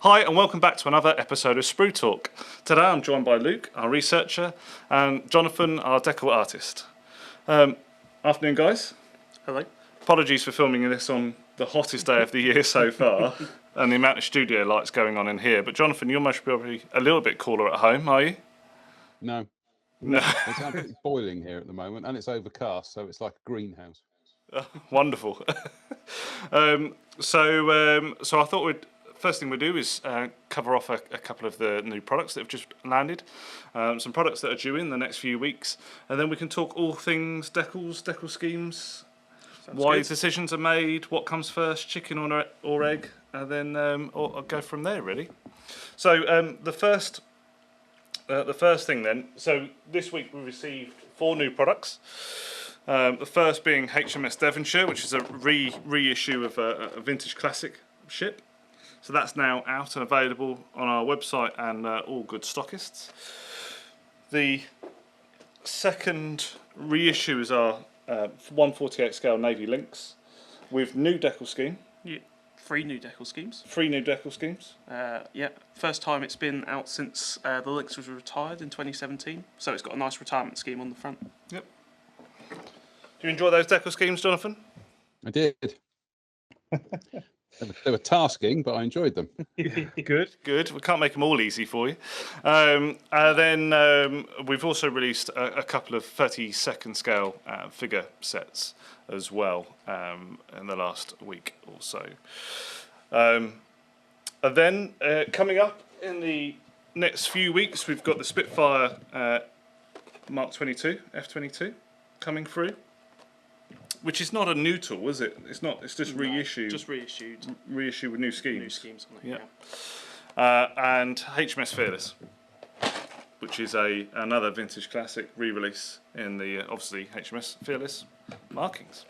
Hi and welcome back to another episode of Sprue Talk. Today I'm joined by Luke, our researcher, and Jonathan, our decal artist. Afternoon guys. Hello. Apologies for filming this on the hottest day of the year so far and the amount of studio lights going on in here. But Jonathan, you're most probably a little bit cooler at home, are you? No. No. It's absolutely boiling here at the moment and it's overcast, so it's like a greenhouse. Wonderful. So I thought first thing we'd do is cover off a couple of the new products that have just landed, some products that are due in the next few weeks, and then we can talk all things decal schemes, why decisions are made, what comes first, chicken or egg, and then I'll go from there really. So the first thing then, so this week we received 4 new products. The first being Hms Devonshire, which is a reissue of a vintage classic ship. So that's now out and available on our website and all good stockists. The second reissue is our 1/48 scale Navy Lynx with new decal scheme. Yeah, 3 new decal schemes. 3 new decal schemes. Yeah, first time it's been out since the Lynx was retired in 2017. So it's got a nice retirement scheme on the front. Yep. Do you enjoy those decal schemes, Jonathan? I did. They were tasking, but I enjoyed them. Good. We can't make them all easy for you. And then we've also released a couple of 32nd scale figure sets as well in the last week or so. And then coming up in the next few weeks, we've got the Spitfire Mark 22, F22 coming through. Which is not a new tool, is it? It's not. It's just reissued. Just reissued. Reissue with new schemes. New schemes on it. Yeah. And HMS Fearless, which is another vintage classic re-release in the obviously HMS Fearless markings.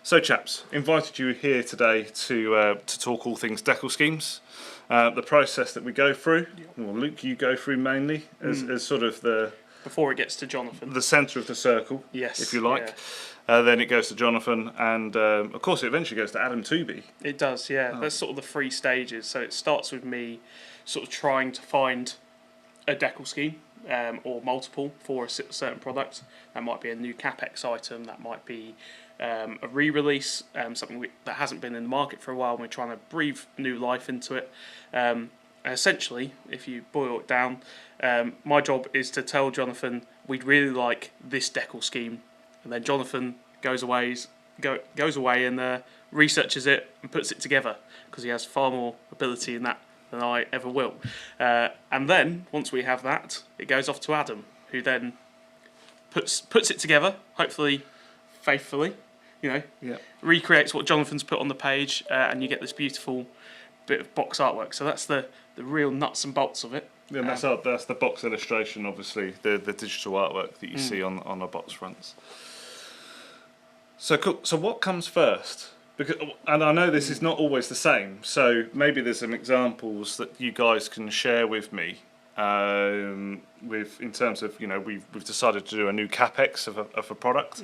So, chaps, invited you here today to talk all things decal schemes. The process that we go through, well, Luke, you go through mainly as sort of before it gets to Jonathan, the centre of the circle, yes, if you like. Yeah. Then it goes to Jonathan, and of course, it eventually goes to Adam Tooby. It does, yeah. That's sort of the 3 stages. So it starts with me sort of trying to find a decal scheme or multiple for a certain product. That might be a new CapEx item. That might be a re-release, something that hasn't been in the market for a while, and we're trying to breathe new life into it. Essentially, if you boil it down, my job is to tell Jonathan we'd really like this decal scheme, and then Jonathan goes away and researches it and puts it together, because he has far more ability in that than I ever will. And then once we have that, it goes off to Adam, who then puts it together, hopefully faithfully. Recreates what Jonathan's put on the page, and you get this beautiful bit of box artwork. So that's the real nuts and bolts of it. Yeah, and that's the box illustration, obviously, the digital artwork that you see on the box fronts. So cool. So what comes first? And I know this is not always the same, so maybe there's some examples that you guys can share with me. In terms of, we've decided to do a new capex of a product.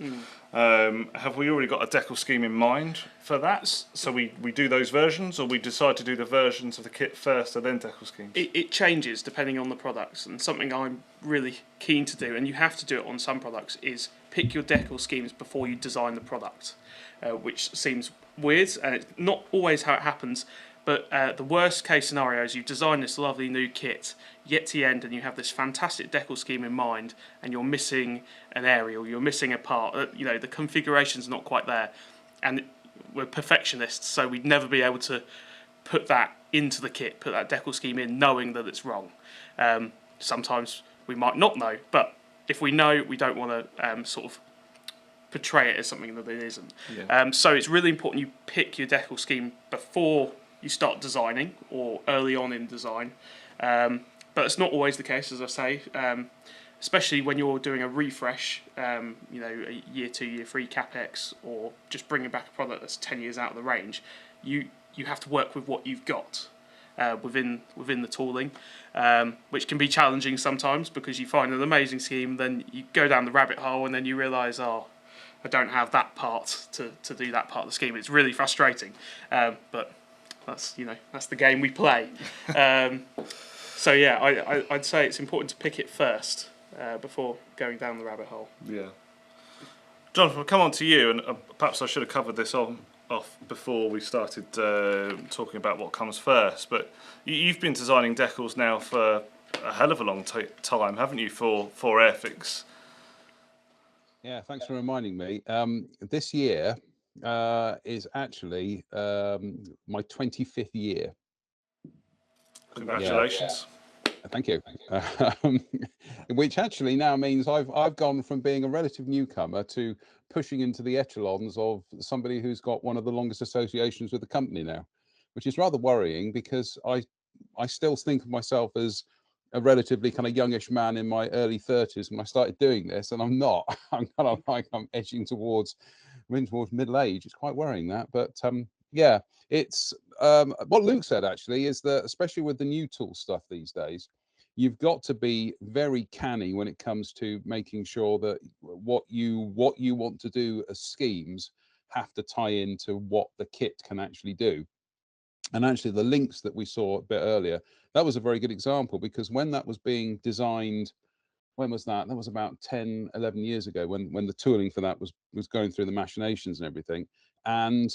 Have we already got a decal scheme in mind for that? So we do those versions, or we decide to do the versions of the kit first and then decal schemes? It changes depending on the products, and something I'm really keen to do, and you have to do it on some products, is pick your decal schemes before you design the product, which seems weird, and it's not always how it happens. But the worst case scenario is you've designed this lovely new kit, you get to the end and you have this fantastic decal scheme in mind, and you're missing an area, or you're missing a part. The configuration's not quite there, and we're perfectionists, so we'd never be able to put that into the kit, put that decal scheme in, knowing that it's wrong. Sometimes we might not know, but if we know, we don't want to sort of portray it as something that it isn't. Yeah. So it's really important you pick your decal scheme before you start designing, or early on in design, but it's not always the case, as I say, especially when you're doing a refresh, a year 2, year 3 capex, or just bringing back a product that's 10 years out of the range. You have to work with what you've got within the tooling, which can be challenging sometimes, because you find an amazing scheme, then you go down the rabbit hole, and then you realise, I don't have that part to do that part of the scheme. It's really frustrating, but that's that's the game we play. So yeah, I'd say it's important to pick it first before going down the rabbit hole. Yeah. Jonathan, we'll come on to you, and perhaps I should have covered this off before we started talking about what comes first. But you've been designing decals now for a hell of a long time, haven't you, for Airfix? Yeah, thanks for reminding me. This year is actually my 25th year. Congratulations. Yeah. Thank you. Which actually now means I've gone from being a relative newcomer to pushing into the echelons of somebody who's got one of the longest associations with the company now, which is rather worrying because I still think of myself as a relatively kind of youngish man in my early 30s when I started doing this, and I'm not. I'm kind of like I'm edging towards middle age. It's quite worrying that, but yeah, it's what Luke said actually is that especially with the new tool stuff these days, you've got to be very canny when it comes to making sure that what you want to do as schemes have to tie into what the kit can actually do. And actually the links that we saw a bit earlier, that was a very good example, because when that was being designed, when was that? That was about 10, 11 years ago when the tooling for that was going through the machinations and everything. And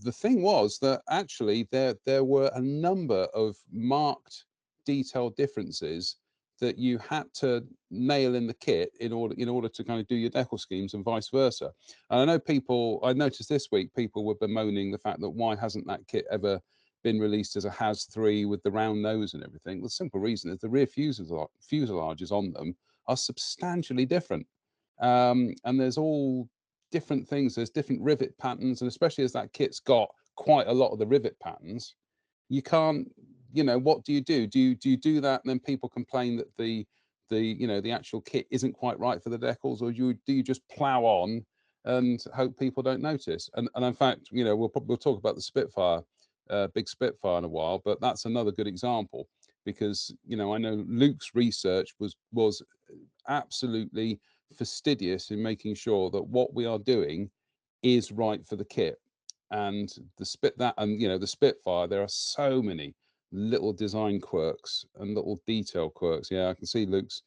the thing was that actually there were a number of marked detailed differences that you had to nail in the kit in order to kind of do your decal schemes, and vice versa. And I know I noticed this week people were bemoaning the fact that why hasn't that kit ever been released as a HAS 3 with the round nose and everything. Well, the simple reason is the rear fuselages on them are substantially different. And there's all different things. There's different rivet patterns, and especially as that kit's got quite a lot of the rivet patterns, you can't, what do you do? Do you do that and then people complain that the actual kit isn't quite right for the decals, or do you just plow on and hope people don't notice? And in fact, we'll talk about the Spitfire, big Spitfire in a while, but that's another good example, because I know Luke's research was absolutely fastidious in making sure that what we are doing is right for the kit. And the Spitfire, there are so many little design quirks and little detail quirks. Yeah, I can see Luke's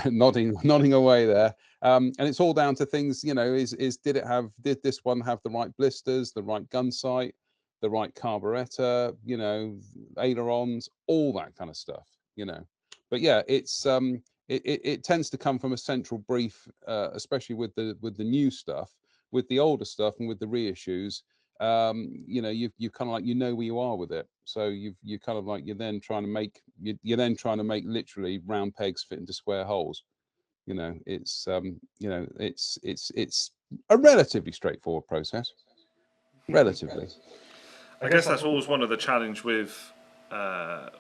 nodding away there. And it's all down to things, did this one have the right blisters, the right gun sight, the right carburetor, ailerons, all that kind of stuff, But yeah, it's it tends to come from a central brief, especially with the new stuff. With the older stuff and with the reissues, you kind of like where you are with it. So you kind of like you're then trying to make literally round pegs fit into square holes. It's it's a relatively straightforward process. Relatively. I guess that's always one of the challenge with the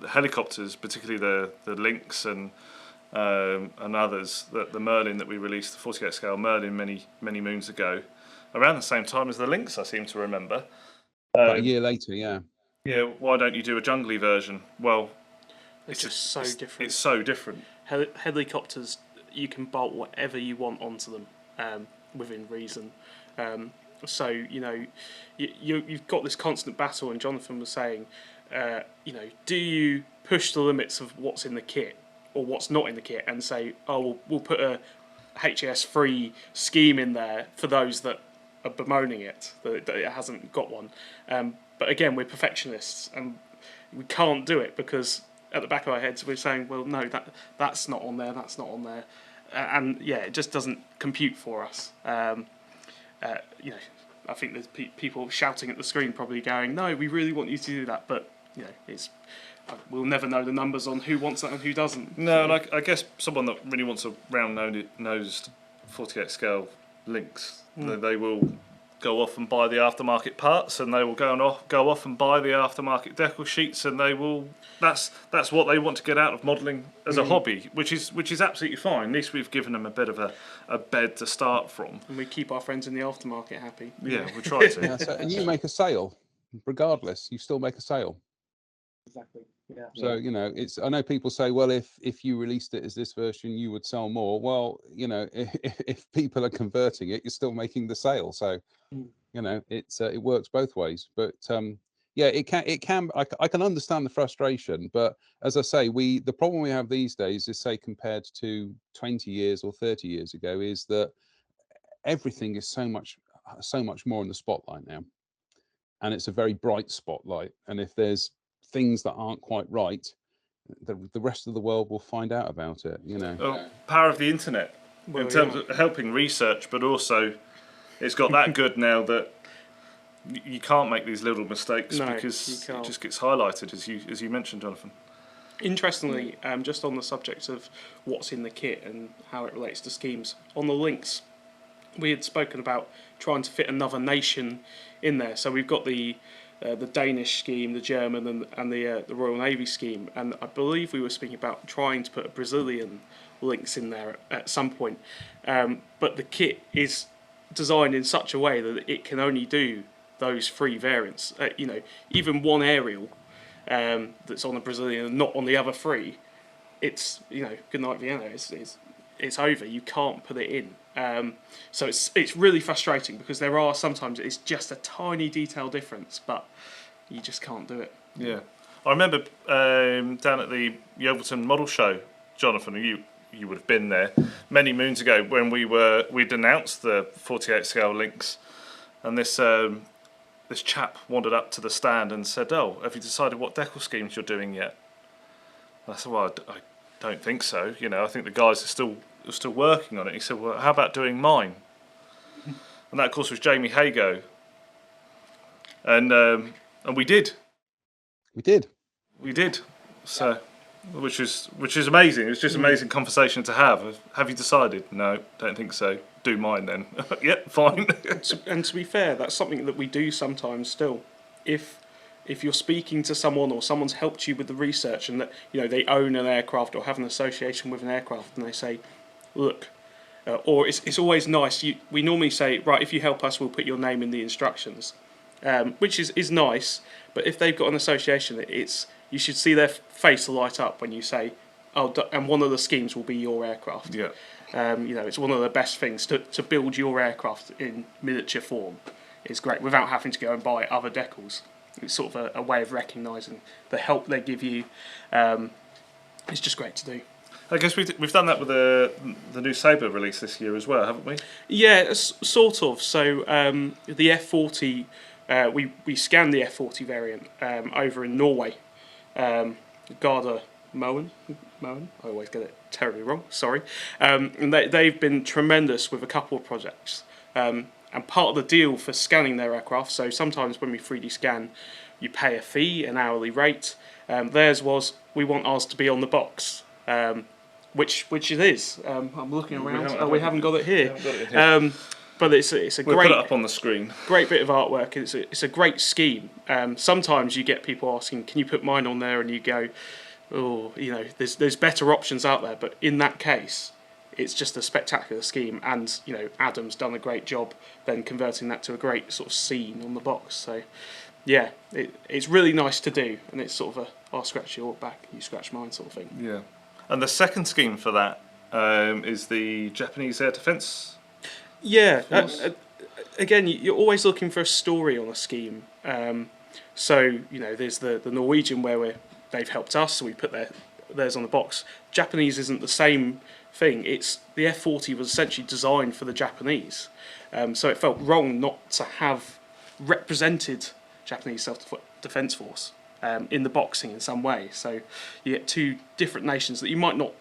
helicopters, particularly the Lynx and others. The Merlin that we released, the 48 scale Merlin, many moons ago, around the same time as the Lynx, I seem to remember. About a year later, yeah. Yeah. Why don't you do a jungly version? Well, it's just so different. It's so different. Helicopters, you can bolt whatever you want onto them within reason. So you've got this constant battle, and Jonathan was saying, do you push the limits of what's in the kit or what's not in the kit, and say, oh, we'll put a HAS-free scheme in there for those that are bemoaning it that it hasn't got one. But again, we're perfectionists, and we can't do it because at the back of our heads we're saying, well, no, that's not on there, that's not on there, and yeah, it just doesn't compute for us. I think there's people shouting at the screen probably going, no, we really want you to do that, but we'll never know the numbers on who wants that and who doesn't. No, and I guess someone that really wants a round-nosed 48 scale Lynx, they will go off and buy the aftermarket parts, and they will go off and buy the aftermarket decal sheets, and they will. That's what they want to get out of modelling as a hobby, which is absolutely fine. At least we've given them a bit of a bed to start from, and we keep our friends in the aftermarket happy. Yeah, we try to. Yeah, and you make a sale, regardless. You still make a sale. Exactly. Yeah. So, it's, I know people say, well, if you released it as this version, you would sell more. Well, if people are converting it, you're still making the sale. So, it works both ways. But yeah, it can. I can understand the frustration, but as I say, the problem we have these days is, say, compared to 20 years or 30 years ago, is that everything is so much more in the spotlight now, and it's a very bright spotlight. And if there's things that aren't quite right, the rest of the world will find out about it. Power of the internet Well, in terms of helping research, but also it's got that good now that you can't make these little mistakes because it just gets highlighted, as you mentioned, Jonathan. Interestingly, just on the subject of what's in the kit and how it relates to schemes, on the links, we had spoken about trying to fit another nation in there. So we've got the Danish scheme, the German, and the Royal Navy scheme, and I believe we were speaking about trying to put a Brazilian links in there at some point. But the kit is designed in such a way that it can only do those 3 variants. Even one aerial that's on the Brazilian and not on the other 3, it's good night Vienna. It's over. You can't put it in. So it's really frustrating because there are sometimes it's just a tiny detail difference, but you just can't do it. Yeah, I remember down at the Yeovilton Model Show, Jonathan, you would have been there many moons ago when we'd announced the 48 scale links, and this chap wandered up to the stand and said, "Oh, have you decided what decal schemes you're doing yet?" And I said, "Well, I don't think so. I think the guys are still working on it." He said, "Well, how about doing mine?" And that, of course, was Jamie Hago. And we did. We did. So, which is amazing. It was just an amazing conversation to have. Have you decided? No, don't think so. Do mine then. Yep, fine. And to be fair, that's something that we do sometimes still. If you're speaking to someone or someone's helped you with the research and that they own an aircraft or have an association with an aircraft, and they say, "Look," or it's always nice. We normally say, "Right, if you help us, we'll put your name in the instructions," which is nice. But if they've got an association, you should see their face light up when you say, "Oh, and one of the schemes will be your aircraft." Yeah. It's one of the best things to build your aircraft in miniature form. It's great without having to go and buy other decals. It's sort of a way of recognising the help they give you. It's just great to do. I guess we've done that with the new Sabre release this year as well, haven't we? Yeah, sort of. So the F40, we scanned the F40 variant over in Norway. Gardermoen. I always get it terribly wrong, sorry. And they've been tremendous with a couple of projects. And part of the deal for scanning their aircraft, so sometimes when we 3D scan, you pay a fee, an hourly rate. Theirs was, we want ours to be on the box, which it is. I'm looking around. We haven't got it here. But it's a We'll great. put it up on the screen. Great bit of artwork. It's a great scheme. Sometimes you get people asking, "Can you put mine on there?" And you go, "Oh, there's better options out there." But in that case, it's just a spectacular scheme, and Adam's done a great job then converting that to a great sort of scene on the box. So yeah, it's really nice to do, and it's sort of I'll scratch your back, you scratch mine sort of thing. Yeah, and the second scheme for that is the Japanese air defence. Yeah, again, you're always looking for a story on a scheme. So there's the Norwegian where they've helped us, so we put theirs on the box. Japanese isn't the same thing. It's the F40 was essentially designed for the Japanese, so it felt wrong not to have represented Japanese self-defense force in the boxing in some way. So you get 2 different nations that you might not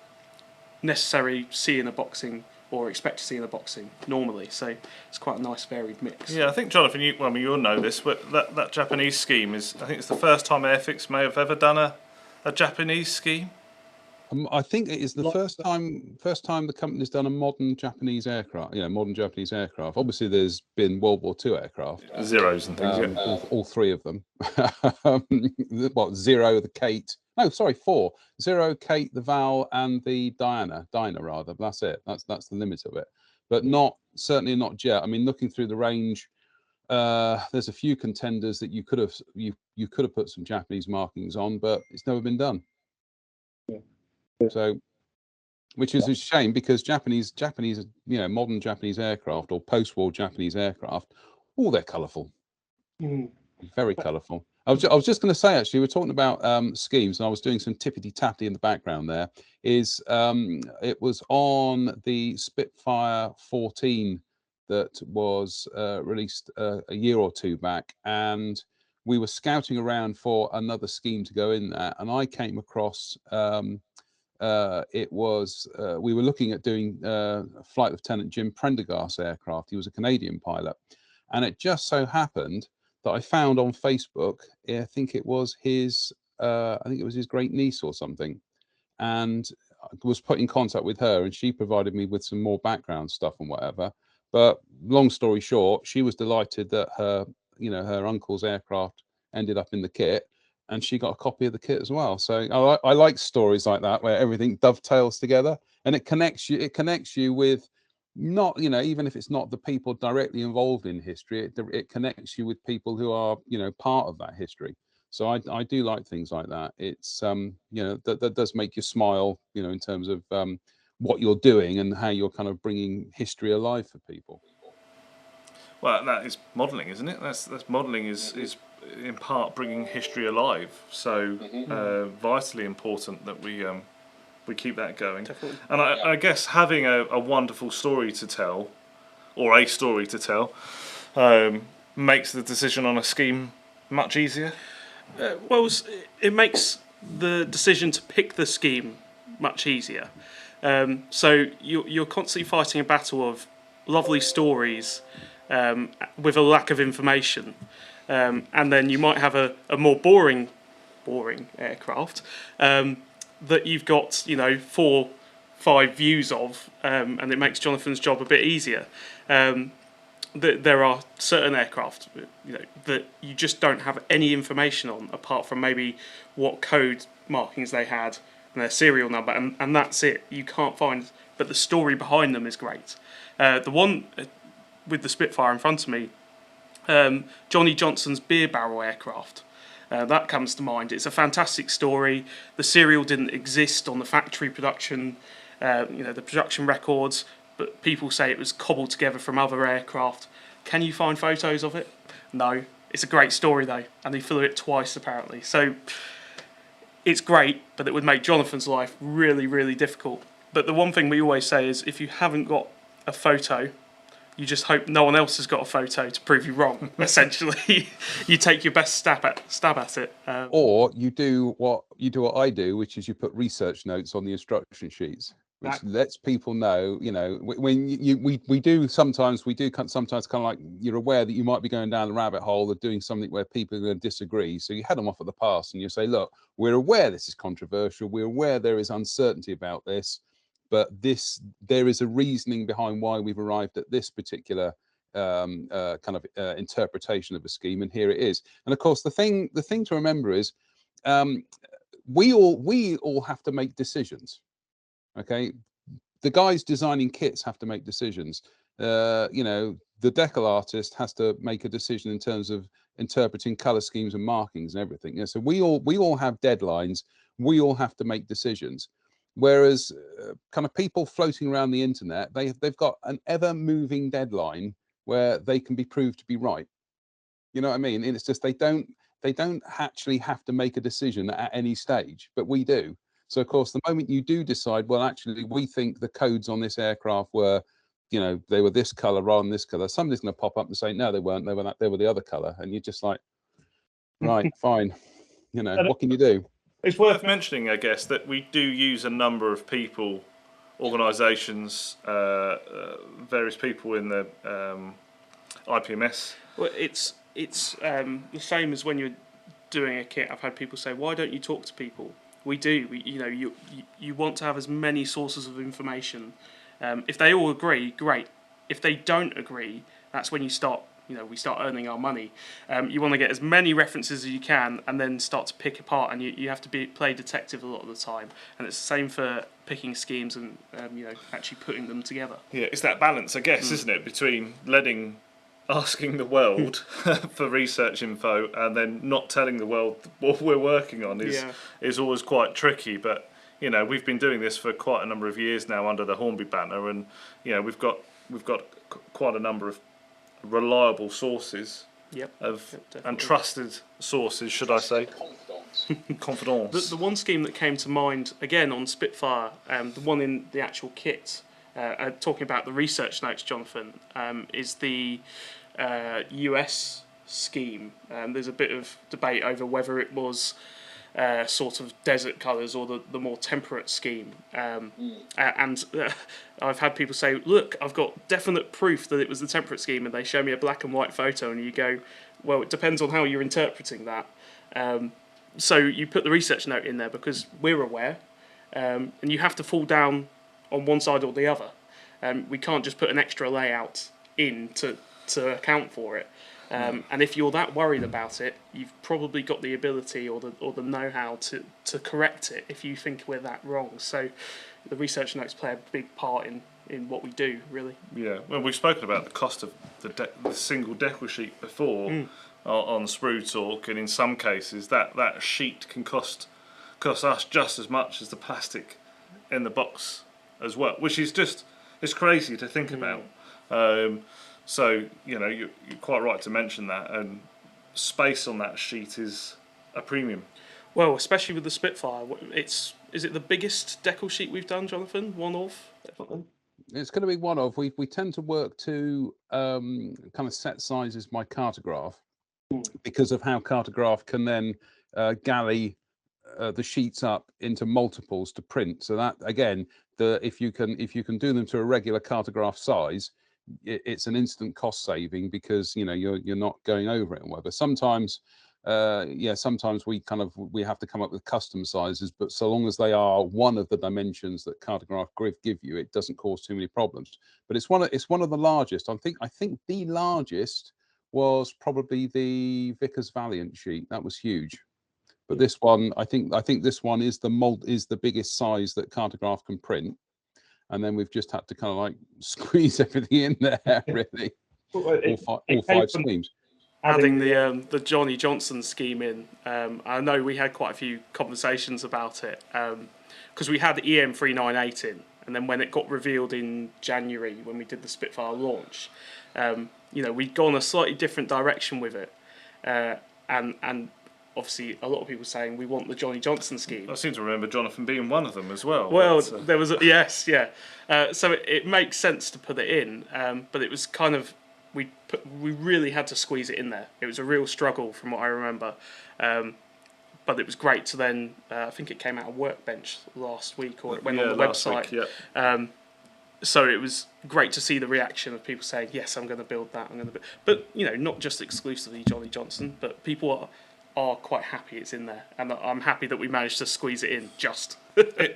necessarily see in a boxing or expect to see in a boxing normally. So it's quite a nice varied mix. Yeah, I think Jonathan, you'll know this, but that Japanese scheme is, I think it's the first time Airfix may have ever done a Japanese scheme. I think it is the first time the company's done a modern Japanese aircraft. Modern Japanese aircraft. Obviously, there's been World War II aircraft, Zeros and things. all 3 of them. Zero, the Kate. No, sorry, 4. Zero, Kate, the Val, and the Dinah rather. That's it. That's the limit of it. But certainly not Jet. I mean, looking through the range, there's a few contenders that you could have put some Japanese markings on, but it's never been done. So, which is a shame, because Japanese, modern Japanese aircraft or post-war Japanese aircraft, they're colourful, very colourful. I was just going to say, actually, we're talking about schemes, and I was doing some tippity-tappity in the background there. It was on the Spitfire 14 that was released a year or two back, and we were scouting around for another scheme to go in there, and I came across we were looking at doing Flight Lieutenant Jim Prendergast's aircraft. He was a Canadian pilot, and it just so happened that I found on Facebook, I think it was his great niece or something, and I was put in contact with her, and she provided me with some more background stuff and whatever. But long story short, she was delighted that her uncle's aircraft ended up in the kit, and she got a copy of the kit as well. So I like stories like that, where everything dovetails together, and it connects you. It connects you with, not, even if it's not the people directly involved in history, it connects you with people who are part of that history. So I do like things like that. It's that does make you smile, in terms of what you're doing and how you're kind of bringing history alive for people. Well, that is modelling, isn't it? That's modelling is in part bringing history alive. So vitally important that we keep that going. Definitely. And I guess having a wonderful story to tell, or a story to tell, makes the decision on a scheme much easier. Well, it makes the decision to pick the scheme much easier. So you're constantly fighting a battle of lovely stories with a lack of information, and then you might have a more boring aircraft that you've got 4-5 views of, and it makes Jonathan's job a bit easier. There are certain aircraft that you just don't have any information on, apart from maybe what code markings they had and their serial number, and that's it. You can't find, but the story behind them is great. The one with the Spitfire in front of me, Johnny Johnson's beer barrel aircraft, that comes to mind. It's a fantastic story. The serial didn't exist on the factory production, the production records, but people say it was cobbled together from other aircraft. Can you find photos of it? No. It's a great story though, and they flew it twice apparently. So it's great, but it would make Jonathan's life really, really difficult. But the one thing we always say is, if you haven't got a photo, you just hope no one else has got a photo to prove you wrong. Essentially, you take your best stab at it. Or you do what I do, which is you put research notes on the instruction sheets, which lets people know. When we do sometimes kind of like, you're aware that you might be going down the rabbit hole of doing something where people are going to disagree. So you head them off at the pass, and you say, look, we're aware this is controversial. We're aware there is uncertainty about this. But there is a reasoning behind why we've arrived at this particular interpretation of a scheme, and here it is. And of course, the thing to remember is, we all have to make decisions. Okay, the guys designing kits have to make decisions. The decal artist has to make a decision in terms of interpreting color schemes and markings and everything. So we all have deadlines. We all have to make decisions. Whereas kind of people floating around the internet, they've got an ever-moving deadline where they can be proved to be right. You know what I mean? And it's just they don't actually have to make a decision at any stage, but we do. So of course, the moment you do decide, well, actually, we think the codes on this aircraft were, they were this color rather than this color, somebody's going to pop up and say, no, they weren't. They were the other color, and you're just like, right, fine. What can you do? It's worth mentioning, I guess, that we do use a number of people, organisations, various people in the IPMS. Well, it's the same as when you're doing a kit. I've had people say, "Why don't you talk to people?" We do. You want to have as many sources of information. If they all agree, great. If they don't agree, that's when you start. We start earning our money. You want to get as many references as you can, and then start to pick apart. And you have to play detective a lot of the time. And it's the same for picking schemes and actually putting them together. Yeah, it's that balance, I guess, isn't it, between letting asking the world for research info and then not telling the world what we're working on is always quite tricky. But we've been doing this for quite a number of years now under the Hornby banner, and we've got quite a number of reliable sources and trusted sources, should I say? Confidence. The one scheme that came to mind again on Spitfire, the one in the actual kit, talking about the research notes, Jonathan, is the US scheme. There's a bit of debate over whether it was sort of desert colours or the more temperate scheme. And I've had people say, look, I've got definite proof that it was the temperate scheme, and they show me a black and white photo, and you go, well, it depends on how you're interpreting that. So you put the research note in there because we're aware, and you have to fall down on one side or the other. We can't just put an extra layout in to account for it. And if you're that worried about it, you've probably got the ability or the know-how to correct it if you think we're that wrong. So the research notes play a big part in what we do, really. Yeah, well, we've spoken about the cost of the single decal sheet before on Sprue Talk, and in some cases that sheet can cost us just as much as the plastic in the box as well, which is it's crazy to think about. So you're quite right to mention that, and space on that sheet is a premium. Well, especially with the Spitfire, is it the biggest decal sheet we've done, Jonathan? One of, definitely. It's going to be one of. We tend to work to kind of set sizes by cartograph because of how cartograph can then galley the sheets up into multiples to print. So that again, if you can do them to a regular cartograph size, it's an instant cost saving because you're not going over it and whatever. Sometimes sometimes we have to come up with custom sizes, but so long as they are one of the dimensions that cartograph give you, it doesn't cause too many problems. But it's one of the largest. I think the largest was probably the Vickers Valiant sheet. That was huge. But this one, I think this one is the biggest size that cartograph can print. And then we've just had to kind of like squeeze everything in there, really. all five schemes. Adding the Johnny Johnson scheme in, I know we had quite a few conversations about it because we had EM398 in, and then when it got revealed in January when we did the Spitfire launch, we'd gone a slightly different direction with it, and obviously a lot of people saying we want the Johnny Johnson scheme. I seem to remember Jonathan being one of them as well. Well, there was yes, yeah. So it makes sense to put it in, but it was kind of we really had to squeeze it in there. It was a real struggle from what I remember, but it was great to then. I think it came out of Workbench last week, or it went on the website. Week, yeah. So it was great to see the reaction of people saying, "Yes, I'm going to build that. I'm going to." But not just exclusively Johnny Johnson, but people are quite happy it's in there, and I'm happy that we managed to squeeze it in just.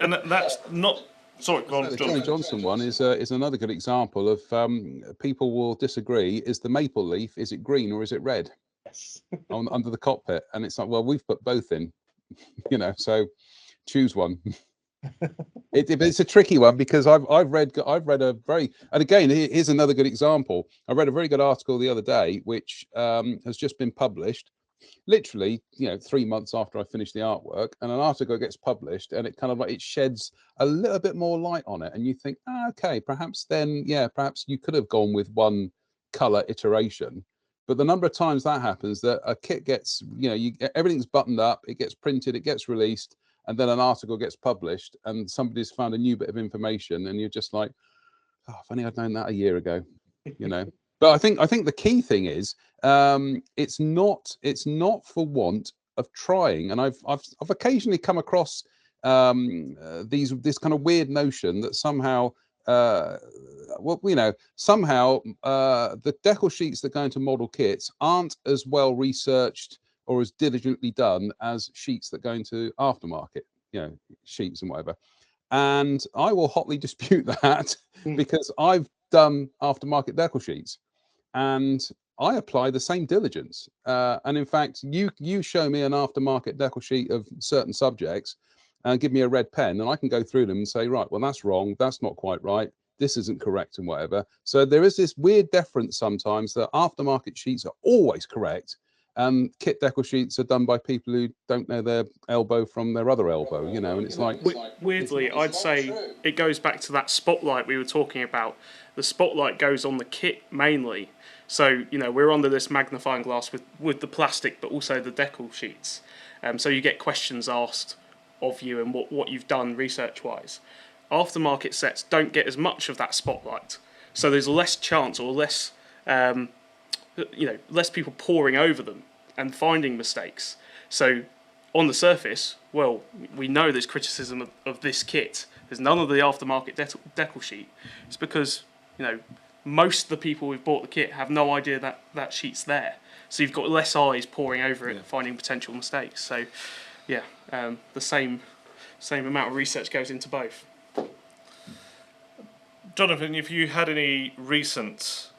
And that's not. Sorry, go on, the Johnny Johnson one is another good example of people will disagree. Is the maple leaf, is it green or is it red? Yes. Under the cockpit, and it's like, well, we've put both in, so choose one. It's a tricky one because I've read a very, and again, here's another good example. I read a very good article the other day which has just been published. Literally 3 months after I finished the artwork, and an article gets published and it kind of like it sheds a little bit more light on it, and you think, okay, perhaps you could have gone with one color iteration. But the number of times that happens, that a kit gets everything's buttoned up, it gets printed, it gets released, and then an article gets published and somebody's found a new bit of information, and you're just like, oh, if only I'd known that a year ago. But I think the key thing is it's not for want of trying. And I've occasionally come across this kind of weird notion that somehow somehow the decal sheets that go into model kits aren't as well researched or as diligently done as sheets that go into aftermarket sheets and whatever. And I will hotly dispute that because I've done aftermarket decal sheets. And I apply the same diligence. And in fact, you show me an aftermarket decal sheet of certain subjects and give me a red pen, and I can go through them and say, right, well, that's wrong. That's not quite right. this isn't correct and whatever. So there is this weird deference sometimes that aftermarket sheets are always correct, and kit decal sheets are done by people who don't know their elbow from their other elbow, you know, and it's like... Weirdly, I'd say it goes back to that spotlight we were talking about. The spotlight goes on the kit mainly. So, you know, we're under this magnifying glass with the plastic, but also the decal sheets. So you get questions asked of you and what you've done research-wise. Aftermarket sets don't get as much of that spotlight. So there's less chance or less, less people poring over them and finding mistakes. So on the surface, well, we know there's criticism of this kit. There's none of the aftermarket decal sheet. It's because, you know, most of the people who've bought the kit have no idea that that sheet's there. So you've got less eyes poring over it and finding potential mistakes. So, yeah, the same amount of research goes into both. Jonathan, if you had any recent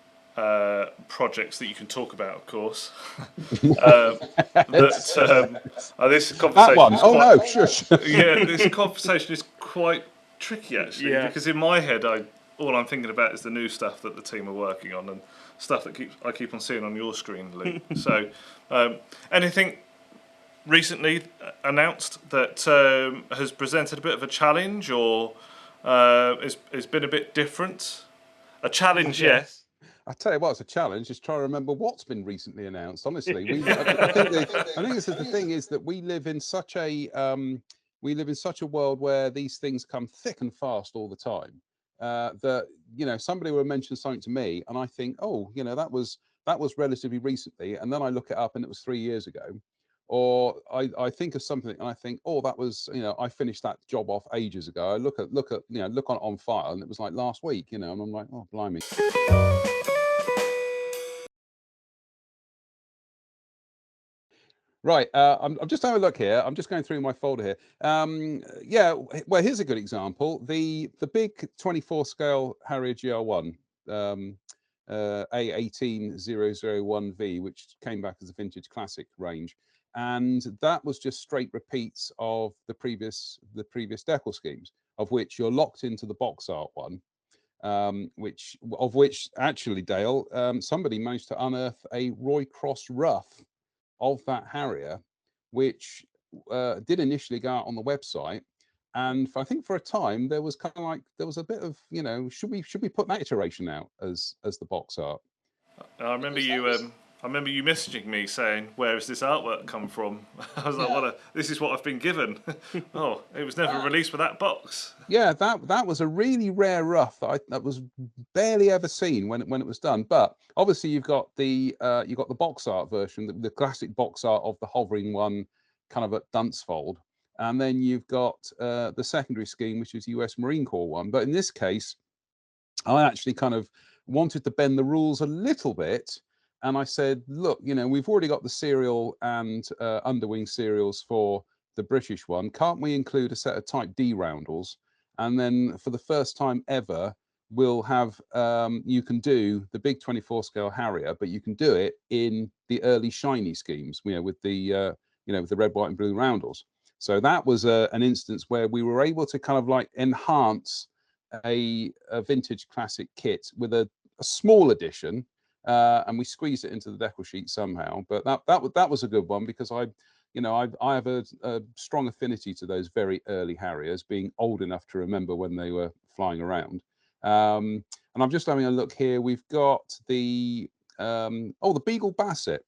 projects that you can talk about, of course, this conversation. That one. Oh no, shush. Yeah, this conversation is quite tricky actually, because in my head, all I'm thinking about is the new stuff that the team are working on and stuff that I keep on seeing on your screen, Luke. So, anything recently announced that has presented a bit of a challenge or has been a bit different? A challenge, yes. I tell you what, it's a challenge. Just try to remember what's been recently announced. Honestly, I think this is the thing is that we live in such a world where these things come thick and fast all the time. That, you know, somebody will mention something to me, and I think, oh, you know, that was relatively recently, and then I look it up, and it was 3 years ago. Or I think of something and I think, oh, that was, you know, I finished that job off ages ago. I look on file, and it was like last week, you know, and I'm like, oh, blimey. Right, I'm just having a look here. I'm just going through my folder here. Yeah, well, here's a good example. The big 24 scale Harrier GR1 A18001V, which came back as a vintage classic range, and that was just straight repeats of the previous decal schemes, of which you're locked into the box art one. Which actually, Dale, somebody managed to unearth a Roy Cross rough of that Harrier, which did initially go out on the website, and I think for a time there was kind of like there was a bit of, you know, should we put that iteration out as the box art? I remember you messaging me saying, "Where has this artwork come from?" I was like, "This is what I've been given." Oh, it was never released with that box. Yeah, that was a really rare rough that was barely ever seen when it was done. But obviously you've got the box art version, the classic box art of the hovering one, kind of at Dunsfold, and then you've got the secondary scheme, which is US Marine Corps one. But in this case, I actually kind of wanted to bend the rules a little bit. And I said, look, you know, we've already got the serial and underwing serials for the British one. Can't we include a set of Type D roundels? And then for the first time ever, we'll have, you can do the big 24 scale Harrier, but you can do it in the early shiny schemes, you know, with the, with the red, white and blue roundels. So that was an instance where we were able to kind of like enhance a vintage classic kit with a small addition. And we squeezed it into the decal sheet somehow, but that was a good one because I have a strong affinity to those very early Harriers, being old enough to remember when they were flying around. And I'm just having a look here. We've got the the Beagle Basset.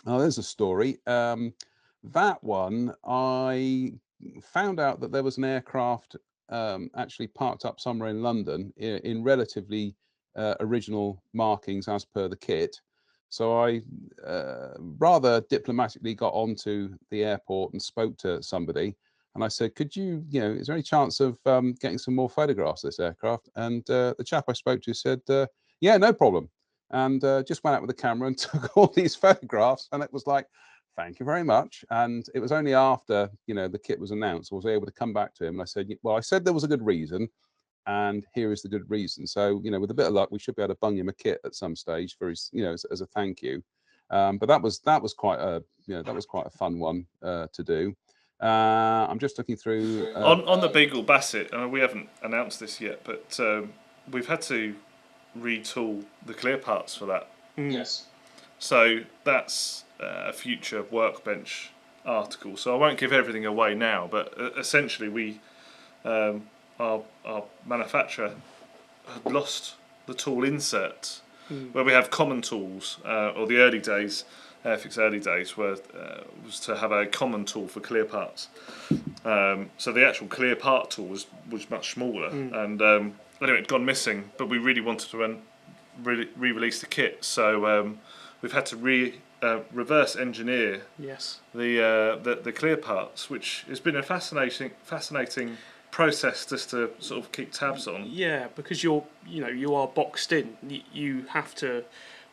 Oh, there's a story. That one, I found out that there was an aircraft actually parked up somewhere in London in relatively original markings as per the kit. So I rather diplomatically got onto the airport and spoke to somebody, and I said, could you, is there any chance of getting some more photographs of this aircraft? And the chap I spoke to said, yeah, no problem. And just went out with the camera and took all these photographs, and it was like, thank you very much. And it was only after, the kit was announced, I was able to come back to him, and I said, well, I said there was a good reason, and here is the good reason. So, with a bit of luck, we should be able to bung him a kit at some stage for his, as a thank you. But that was quite a, that was quite a fun one to do. I'm just looking through. On the Beagle Basset, we haven't announced this yet, but we've had to retool the clear parts for that. Yes. So that's a future workbench article. So I won't give everything away now, but essentially we, our manufacturer had lost the tool insert where we have common tools, or the early days, Airfix early days, was to have a common tool for clear parts. So the actual clear part tool was much smaller, and anyway, it had gone missing. But we really wanted to re-release the kit, so we've had to reverse engineer the clear parts, which has been a fascinating process just to sort of keep tabs on. Yeah, because you are boxed in. You have to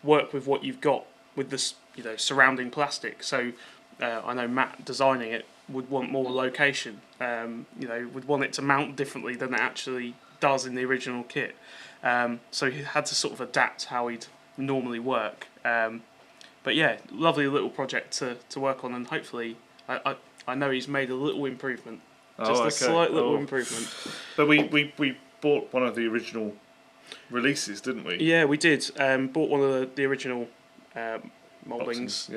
work with what you've got with this surrounding plastic. So I know Matt designing it would want more location. Would want it to mount differently than it actually does in the original kit. So he had to sort of adapt how he'd normally work. But yeah, lovely little project to work on, and hopefully I know he's made a little improvement. Just a slight little improvement. But we bought one of the original releases, didn't we? Yeah, we did. Bought one of the original mouldings.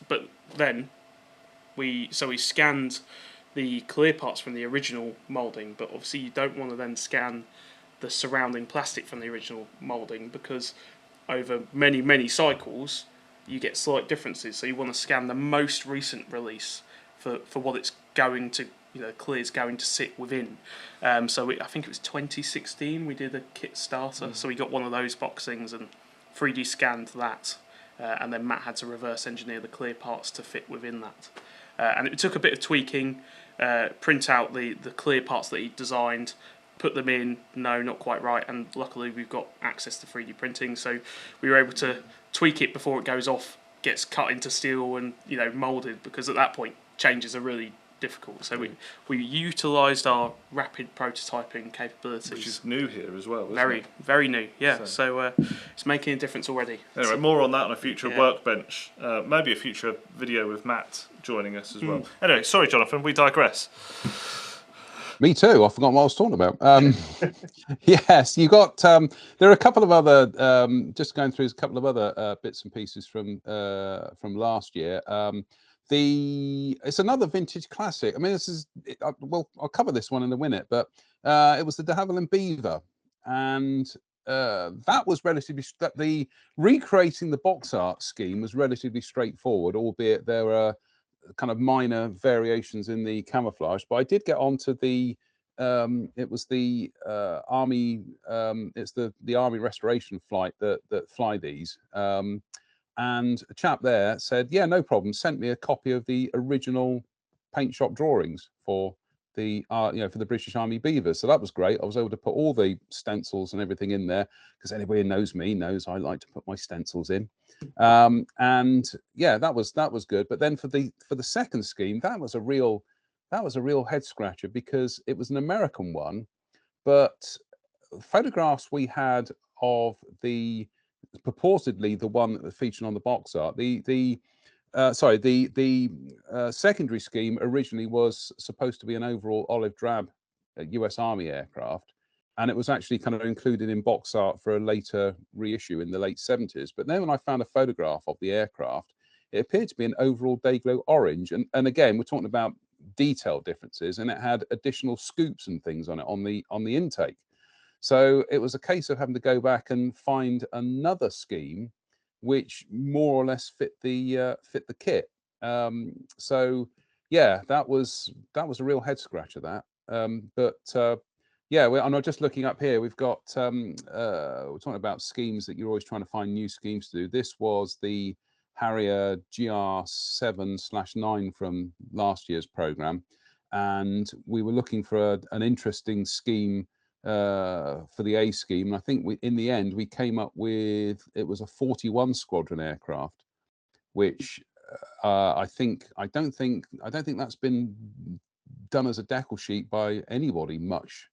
But then we scanned the clear parts from the original moulding, but obviously you don't want to then scan the surrounding plastic from the original moulding, because over many cycles you get slight differences. So you want to scan the most recent release for what it's going to, clear's going to sit within. I think it was 2016 we did a kit starter, so we got one of those boxings and 3D scanned that, and then Matt had to reverse engineer the clear parts to fit within that. And it took a bit of tweaking, print out the clear parts that he designed, put them in, no, not quite right, and luckily we've got access to 3D printing, so we were able to tweak it before it goes off, gets cut into steel and moulded, because at that point changes are really difficult. So we utilised our rapid prototyping capabilities, which is new here as well, isn't very it? very new, yeah. So it's making a difference already. Anyway, more on that on a future workbench, maybe a future video with Matt joining us as well. Anyway, sorry Jonathan, we digress. Me too. I forgot what I was talking about. Yes, you got. There are a couple of other. Just going through a couple of other bits and pieces from last year. It's another vintage classic. I mean, this is. I'll cover this one in a minute, but it was the Havilland Beaver, and that was relatively. The recreating the box art scheme was relatively straightforward, albeit there were kind of minor variations in the camouflage, but I did get onto the it was the army it's the army restoration flight that fly these, and a chap there said, yeah, no problem, sent me a copy of the original paint shop drawings for the for the British Army Beavers. So that was great. I was able to put all the stencils and everything in there, because anybody who knows me knows I like to put my stencils in. And yeah, that was good. But then for the second scheme, that was a real head scratcher, because it was an American one, but photographs we had of the purportedly the one that was featured on the box art, the secondary scheme originally was supposed to be an overall olive drab US Army aircraft, and it was actually kind of included in box art for a later reissue in the late 70s. But then when I found a photograph of the aircraft, it appeared to be an overall Dayglow orange, and again, we're talking about detail differences, and it had additional scoops and things on it on the intake. So it was a case of having to go back and find another scheme which more or less fit the kit. So yeah, that was a real head scratcher, that. Yeah, and I'm just looking up here. We've got we're talking about schemes that you're always trying to find new schemes to do. This was the Harrier GR7/9 from last year's program, and we were looking for an interesting scheme for the A scheme. And I think in the end we came up with, it was a 41 squadron aircraft, which I don't think that's been done as a decal sheet by anybody much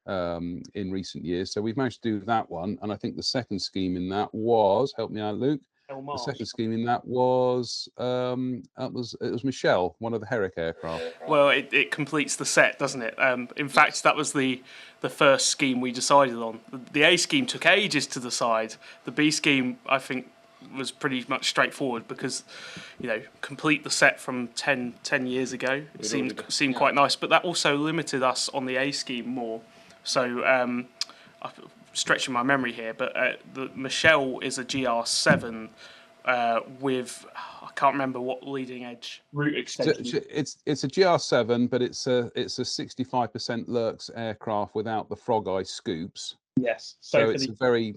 in recent years. So we've managed to do that one, and I think the second scheme in that was, help me out, Luke. The second scheme in that was it was Michelle, one of the Herrick aircraft. Well, it completes the set, doesn't it? In fact, that was the first scheme we decided on. The A scheme took ages to decide. The B scheme, I think, was pretty much straightforward because, complete the set from 10 years ago. It seemed quite nice, but that also limited us on the A scheme more. So, I'm stretching my memory here, but the Michelle is a GR7 with, I can't remember what leading edge root extension. It's a GR7, but it's a 65% Lurks aircraft without the frog eye scoops. Yes. So it's a very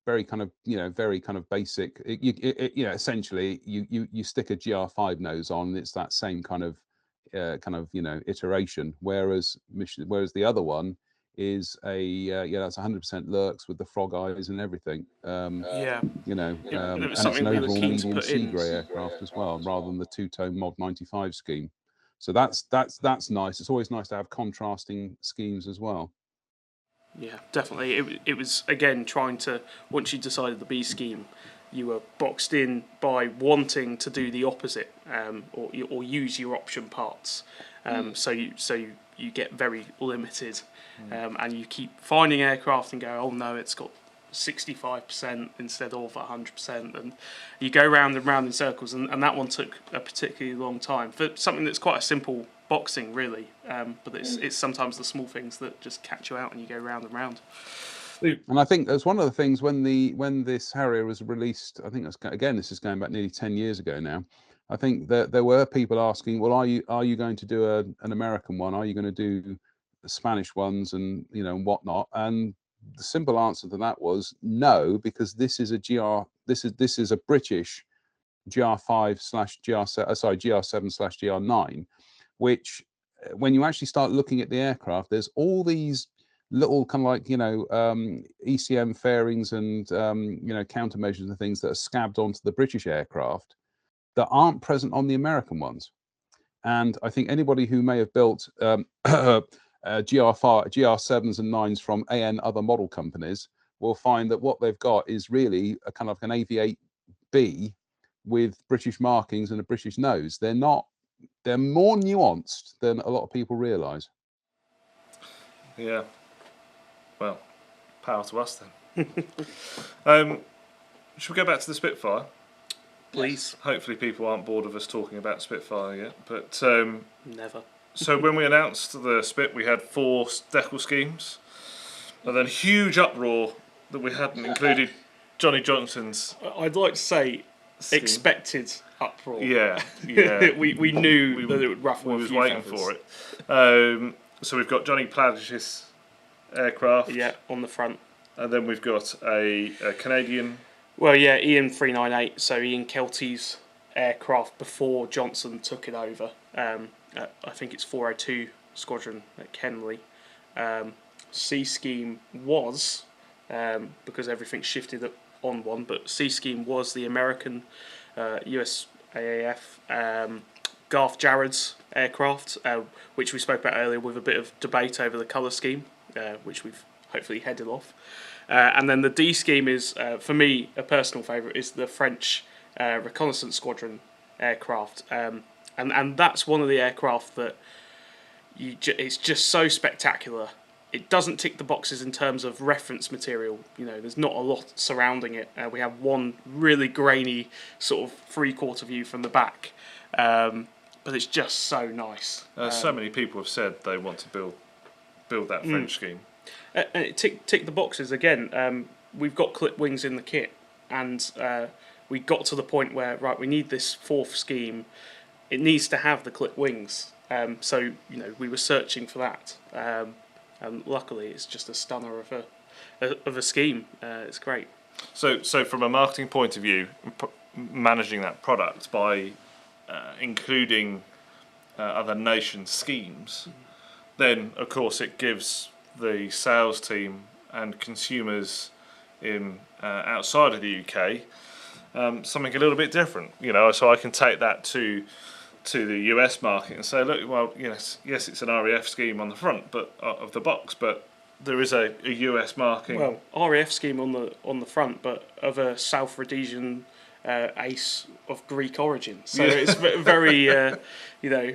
kind of very kind of basic. Essentially you stick a GR5 nose on. It's that same kind of iteration. Whereas the other one is that's 100% Lurks with the frog eyes and everything. And it's an overall medium sea grey aircraft as well, rather than the two-tone Mod 95 scheme. So that's nice. It's always nice to have contrasting schemes as well. Yeah, definitely. It was, again, trying to, once you decided the B scheme, you were boxed in by wanting to do the opposite, or use your option parts. So you get very limited, and you keep finding aircraft and go, oh no, it's got 65% instead of 100%, and you go round and round in circles, and that one took a particularly long time for something that's quite a simple boxing, really, but it's sometimes the small things that just catch you out and you go round and round. And I think that's one of the things when this Harrier was released. I think this is going back nearly 10 years ago now. I think that there were people asking, well, are you going to do an American one? Are you going to do the Spanish ones and whatnot? And the simple answer to that was no, because this is a British GR7/GR9, which when you actually start looking at the aircraft, there's all these little kind of like ECM fairings and countermeasures and things that are scabbed onto the British aircraft that aren't present on the American ones. And I think anybody who may have built GR7s and 9s from other model companies will find that what they've got is really a kind of an AV8B with British markings and a British nose. They're more nuanced than a lot of people realise. Yeah. Well, power to us then. Should we go back to the Spitfire? Please. Hopefully people aren't bored of us talking about Spitfire yet, but never. So when we announced the Spit, we had 4 decal schemes, and then huge uproar that we hadn't included Johnny Johnson's. I'd like to say scheme. Expected uproar. Yeah. we knew that it would ruffle. We was waiting for it. So we've got Johnny Pladish's aircraft. Yeah, on the front. And then we've got a Canadian. Well, yeah, Ian 398. So Ian Kelty's aircraft before Johnson took it over. I think it's 402 Squadron at Kenley. C scheme was because everything shifted on one, but C scheme was the American USAAF Garth Jarrod's aircraft, which we spoke about earlier, with a bit of debate over the colour scheme, which we've hopefully headed off. And then the D scheme is, for me, a personal favourite, is the French Reconnaissance Squadron aircraft. And that's one of the aircraft that it's just so spectacular. It doesn't tick the boxes in terms of reference material. There's not a lot surrounding it. We have one really grainy sort of 3/4 view from the back, but it's just so nice. So many people have said they want to build that French scheme. And it ticked the boxes again. We've got clip wings in the kit, and we got to the point where, right, we need this 4th scheme. It needs to have the clip wings. So we were searching for that. And luckily, it's just a stunner of a scheme. It's great. So from a marketing point of view, managing that product by including other nations' schemes, then of course it gives the sales team and consumers in outside of the UK something a little bit different. So I can take that to the US market and say, look, well, yes, it's an RAF scheme on the front, but of the box, but there is a US marking. Well, RAF scheme on the front, but of a South Rhodesian ace of Greek origin. So it's very,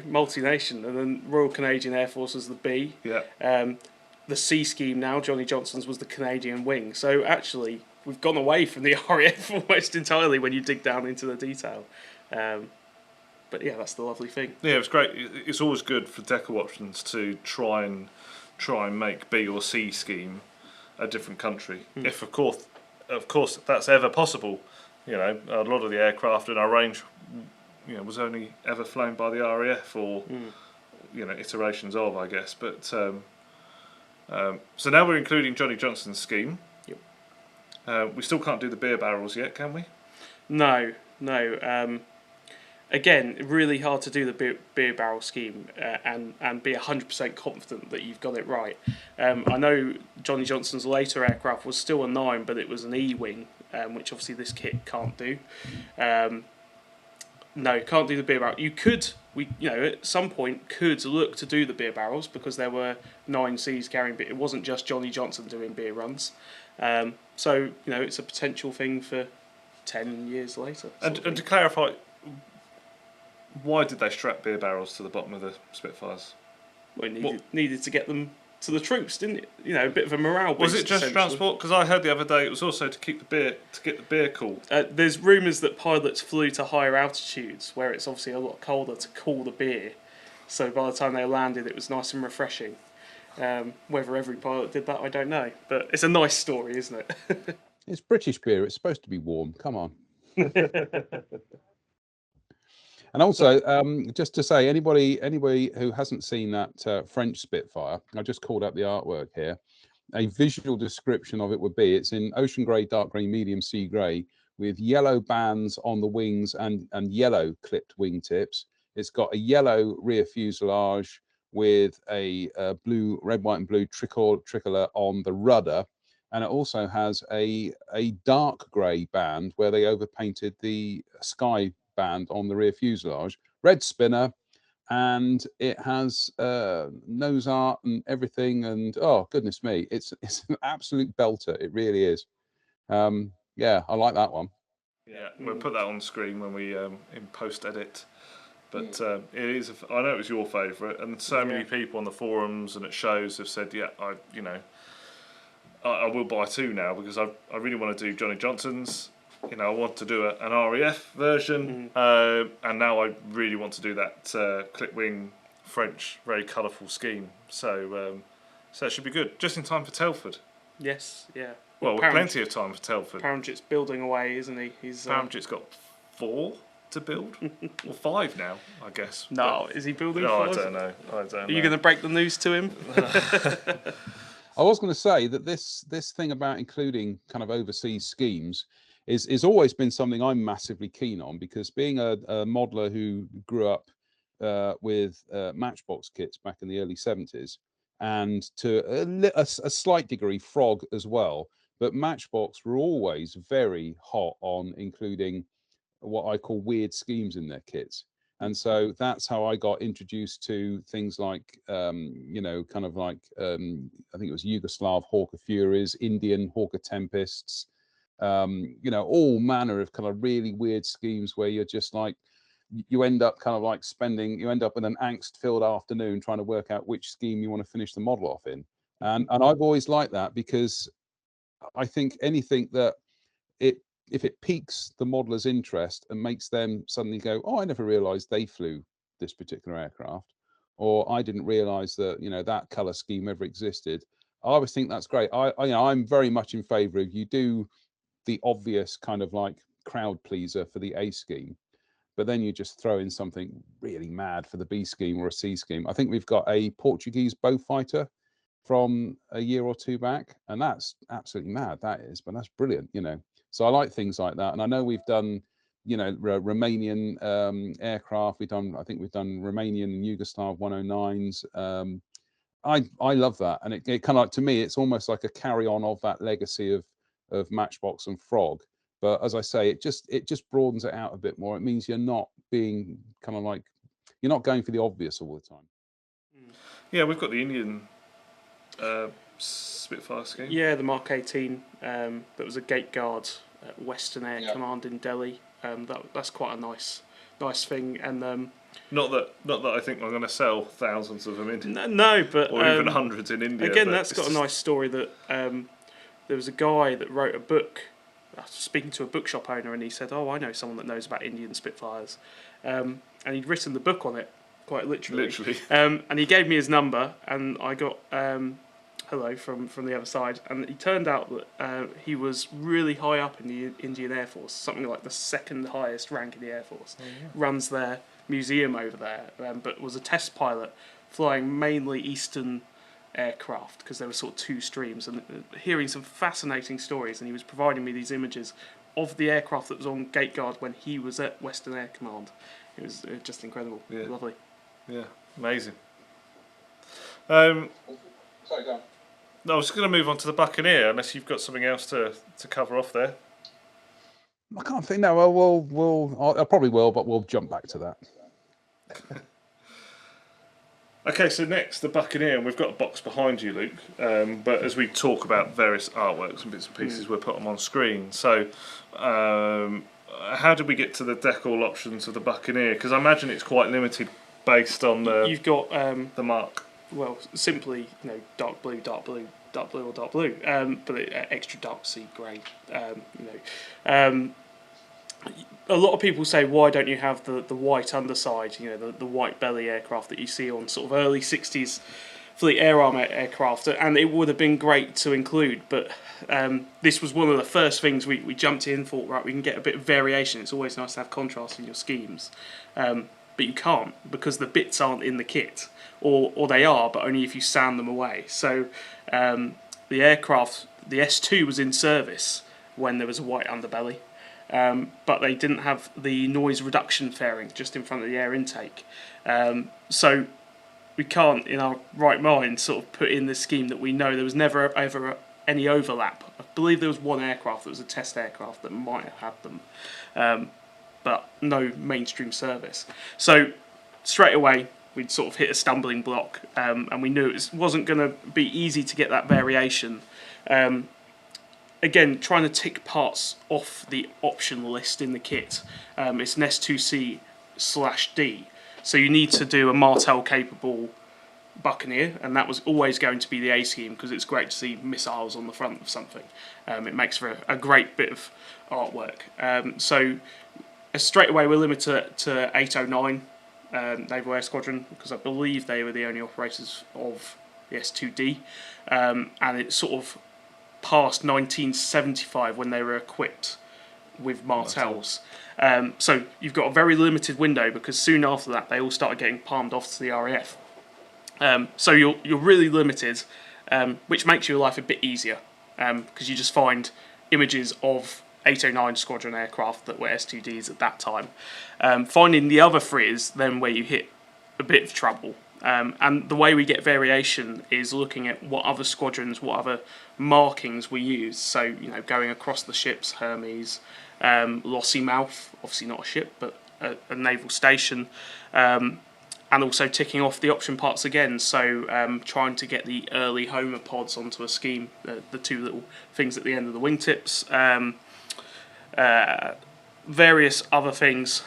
multi-nation. And then Royal Canadian Air Force was the B. Yeah. The C scheme now, Johnny Johnson's was the Canadian wing. So actually, we've gone away from the RAF almost entirely when you dig down into the detail. But yeah, that's the lovely thing. Yeah, it's great. It's always good for decal options to try and make B or C scheme a different country, if of course that's ever possible. A lot of the aircraft in our range, was only ever flown by the RAF or iterations of, I guess. But so now we're including Johnny Johnson's scheme. Yep. We still can't do the beer barrels yet, can we? No. Again, really hard to do the beer barrel scheme and be 100% confident that you've got it right. I know Johnny Johnson's later aircraft was still a 9, but it was an E-wing, which obviously this kit can't do. No, can't do the beer barrel. You could, at some point, could look to do the beer barrels because there were 9Cs carrying beer. It wasn't just Johnny Johnson doing beer runs. So, it's a potential thing for 10 years later. And to clarify, why did they strap beer barrels to the bottom of the Spitfires? Well, it needed to get them to the troops, didn't it? A bit of a morale boost. Was it just transport? Because I heard the other day it was also to get the beer cool. There's rumours that pilots flew to higher altitudes where it's obviously a lot colder to cool the beer. So by the time they landed, it was nice and refreshing. Whether every pilot did that, I don't know. But it's a nice story, isn't it? It's British beer. It's supposed to be warm. Come on. And also, just to say, anybody who hasn't seen that French Spitfire, I just called up the artwork here. A visual description of it would be: it's in ocean grey, dark grey, medium sea grey, with yellow bands on the wings and yellow clipped wingtips. It's got a yellow rear fuselage with a blue, red, white, and blue tricolor on the rudder, and it also has a dark grey band where they overpainted the sky band on the rear fuselage, red spinner, and it has nose art and everything, and oh goodness me, it's an absolute belter. It really is. Yeah, I like that one. Yeah, we'll put that on screen when we in post edit. But it is. I know it was your favourite, and so many people on the forums and at shows have said, "Yeah, I will buy 2 now because I really want to do Johnny Johnson's. I want to do an RAF version, and now I really want to do that clip wing French, very colourful scheme. So it should be good, just in time for Telford. Yes, yeah. Well, plenty of time for Telford. Paramjit's building away, isn't he? Paramjit's got 4 to build, or 5 now, I guess. No, is he building? No, 5? I don't know. Are you going to break the news to him? I was going to say that this thing about including kind of overseas schemes is always been something I'm massively keen on, because being a modeler who grew up with Matchbox kits back in the early 70s, and to a slight degree Frog as well, but Matchbox were always very hot on including what I call weird schemes in their kits. And so that's how I got introduced to things like, kind of like, I think it was Yugoslav Hawker Furies, Indian Hawker Tempests, all manner of kind of really weird schemes where you're just like, you end up kind of like you end up with an angst-filled afternoon trying to work out which scheme you want to finish the model off in. And I've always liked that, because I think anything that if it piques the modeler's interest and makes them suddenly go, oh, I never realized they flew this particular aircraft, or I didn't realize that, that color scheme ever existed. I always think that's great. I'm very much in favor of, you do the obvious kind of like crowd pleaser for the A scheme, but then you just throw in something really mad for the B scheme or a C scheme. I think we've got a Portuguese bow fighter from a year or 2 back, and that's absolutely mad, that is, but that's brilliant, So I like things like that. And I know we've done, Romanian aircraft. I think we've done Romanian and Yugoslav 109s. I love that. And it kind of like, to me, it's almost like a carry on of that legacy of Matchbox and Frog. But as I say, it just broadens it out a bit more. It means you're not being kind of like, you're not going for the obvious all the time. Yeah, we've got the Indian Spitfire scheme. Yeah, the Mark 18. That was a gate guard at Western Air Command in Delhi. That's quite a nice thing. And not that I think I'm going to sell thousands of them in, no, but or even hundreds in India. Again, but that's got a nice story that there was a guy that wrote a book. I was speaking to a bookshop owner, and he said, "Oh, I know someone that knows about Indian Spitfires," and he'd written the book on it, quite literally. And he gave me his number, and I got hello from the other side, and it turned out that he was really high up in the Indian Air Force, something like the second highest rank in the Air Force. Oh, yeah. Runs their museum over there, but was a test pilot flying mainly Eastern aircraft, because there were sort of two streams, and hearing some fascinating stories, and he was providing me these images of the aircraft that was on gate guard when he was at Western Air Command. It was just incredible. Yeah. Lovely. Yeah, amazing. Sorry, go on. I was going to move on to the Buccaneer, unless you've got something else to cover off there. I can't think. No, I probably will, but we'll jump back to that. Okay, so next, the Buccaneer, and we've got a box behind you, Luke. But as we talk about various artworks and bits and pieces, we'll put them on screen. So, how did we get to the decal options of the Buccaneer? Because I imagine it's quite limited based on you've got the mark. Well, simply, dark blue, or dark blue, but extra dark sea grey. A lot of people say, why don't you have the white underside, the white belly aircraft that you see on sort of early 60s Fleet Air Arm aircraft, and it would have been great to include, but this was one of the first things we jumped in for. Right, we can get a bit of variation. It's always nice to have contrast in your schemes, but you can't, because the bits aren't in the kit, or they are, but only if you sand them away. So the aircraft, the S2 was in service when there was a white underbelly. But they didn't have the noise reduction fairing just in front of the air intake. So we can't, in our right mind, sort of put in the scheme that we know. There was never ever any overlap. I believe there was one aircraft that was a test aircraft that might have had them, but no mainstream service. So straight away, we'd sort of hit a stumbling block, and we knew it wasn't going to be easy to get that variation. Again, trying to tick parts off the option list in the kit. It's an S2C/D, so you need to do a Martel capable Buccaneer, and that was always going to be the A scheme, because it's great to see missiles on the front of something. It makes for a great bit of artwork. So straight away we're limited to 809 Naval Air Squadron, because I believe they were the only operators of the S2D, and it's sort of past 1975 when they were equipped with Martels. So you've got a very limited window, because soon after that they all started getting palmed off to the RAF. So you're really limited, which makes your life a bit easier, because you just find images of 809 squadron aircraft that were S2Ds at that time. Finding the other three is then where you hit a bit of trouble. And the way we get variation is looking at what other squadrons, what other markings we use. So, going across the ships, Hms, Lossiemouth, obviously not a ship, but a naval station, and also ticking off the option parts again. So, trying to get the early Homer pods onto a scheme, the two little things at the end of the wingtips, various other things,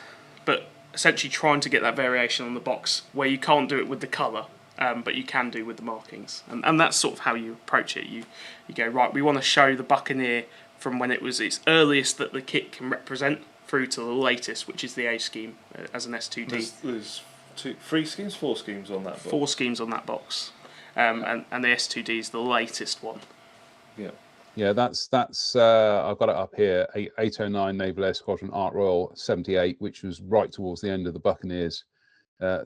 but essentially trying to get that variation on the box where you can't do it with the colour, but you can do with the markings. And that's sort of how you approach it. You go, right, we want to show the Buccaneer from when it was its earliest that the kit can represent through to the latest, which is the A scheme as an S2D. There's three schemes, four schemes on that box. 4 schemes on that box. And the S2D is the latest one. Yeah. Yeah, that's I've got it up here. 809 Naval Air Squadron Art Royal 78, which was right towards the end of the Buccaneer's